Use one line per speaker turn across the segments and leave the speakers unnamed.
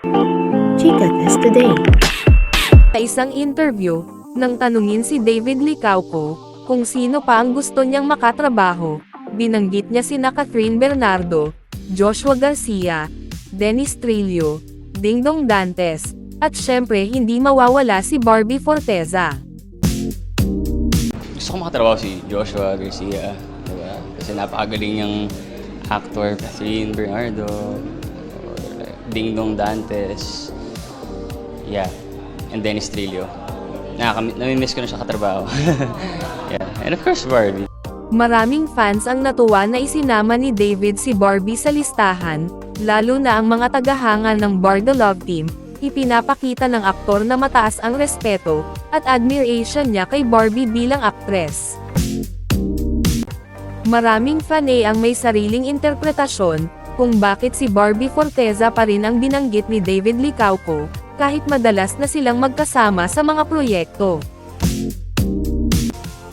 Chika Test Today.
Sa isang interview, nang tanungin si David Licauco kung sino pa ang gusto niyang makatrabaho, binanggit niya sina Catherine Bernardo, Joshua Garcia, Dennis Trillo, Dingdong Dantes, at syempre hindi mawawala si Barbie Forteza.
Gusto ko makatrabaho si Joshua Garcia, diba? Kasi napakagaling niyang actor, Catherine Bernardo, Dingdong Dantes, yeah, and Dennis Trillo. Nami-miss ko na siya katrabaho. Yeah, and of course Barbie.
Maraming fans ang natuwa na isinama ni David si Barbie sa listahan, lalo na ang mga tagahanga ng Barda Love Team. Ipinapakita ng aktor na mataas ang respeto at admiration niya kay Barbie bilang aktres. Maraming fanay ang may sariling interpretasyon kung bakit si Barbie Forteza pa rin ang binanggit ni David Licauco, kahit madalas na silang magkasama sa mga proyekto.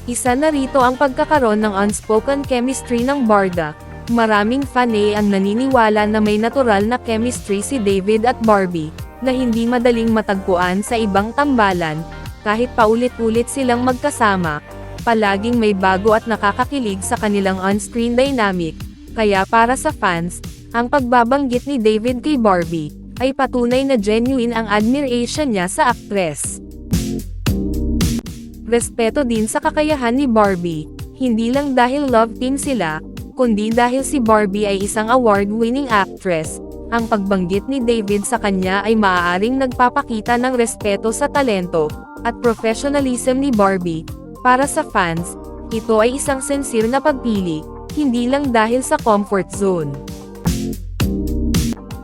Isa na rito ang pagkakaroon ng unspoken chemistry ng Barda. Maraming fanay ang naniniwala na may natural na chemistry si David at Barbie, na hindi madaling matagpuan sa ibang tambalan. Kahit paulit-ulit silang magkasama, palaging may bago at nakakakilig sa kanilang on-screen dynamic. Kaya para sa fans, ang pagbabanggit ni David kay Barbie ay patunay na genuine ang admiration niya sa aktres. Respeto din sa kakayahan ni Barbie, hindi lang dahil love team sila, kundi dahil si Barbie ay isang award-winning actress. Ang pagbanggit ni David sa kanya ay maaaring nagpapakita ng respeto sa talento at professionalism ni Barbie. Para sa fans, ito ay isang sincere na pagpili, hindi lang dahil sa comfort zone.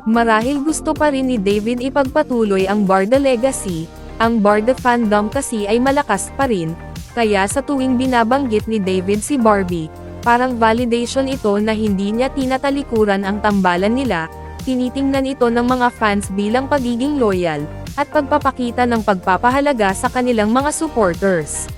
Marahil gusto pa rin ni David ipagpatuloy ang Barda legacy. Ang Barda fandom kasi ay malakas pa rin, kaya sa tuwing binabanggit ni David si Barbie, parang validation ito na hindi niya tinatalikuran ang tambalan nila. Tinitingnan ito ng mga fans bilang pagiging loyal, at pagpapakita ng pagpapahalaga sa kanilang mga supporters.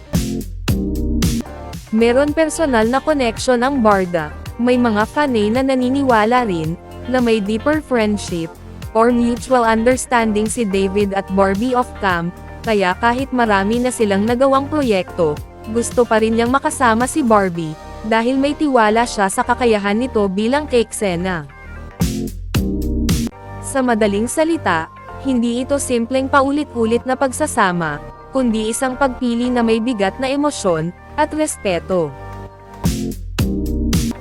Meron personal na connection ang Barda. May mga fanay na naniniwala rin na may deeper friendship or mutual understanding si David at Barbie off-cam, kaya kahit marami na silang nagawang proyekto, gusto pa rin niyang makasama si Barbie, dahil may tiwala siya sa kakayahan nito bilang ka-eksena. Sa madaling salita, hindi ito simpleng paulit-ulit na pagsasama, kundi isang pagpili na may bigat na emosyon at respeto.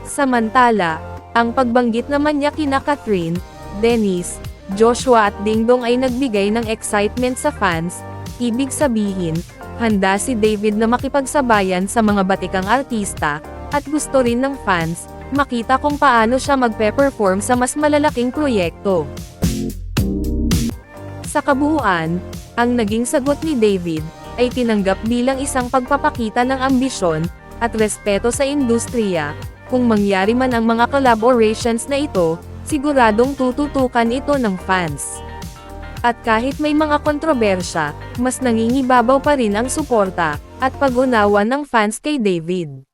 Samantala, ang pagbanggit naman niya kina Catherine, Dennis, Joshua at Dingdong ay nagbigay ng excitement sa fans. Ibig sabihin, handa si David na makipagsabayan sa mga batikang artista, at gusto rin ng fans makita kung paano siya magpe-perform sa mas malalaking proyekto. Sa kabuuan, ang naging sagot ni David ay tinanggap bilang isang pagpapakita ng ambisyon at respeto sa industriya. Kung mangyari man ang mga collaborations na ito, siguradong tututukan ito ng fans. At kahit may mga kontrobersya, mas nangingibabaw pa rin ang suporta at pag-unawa ng fans kay David.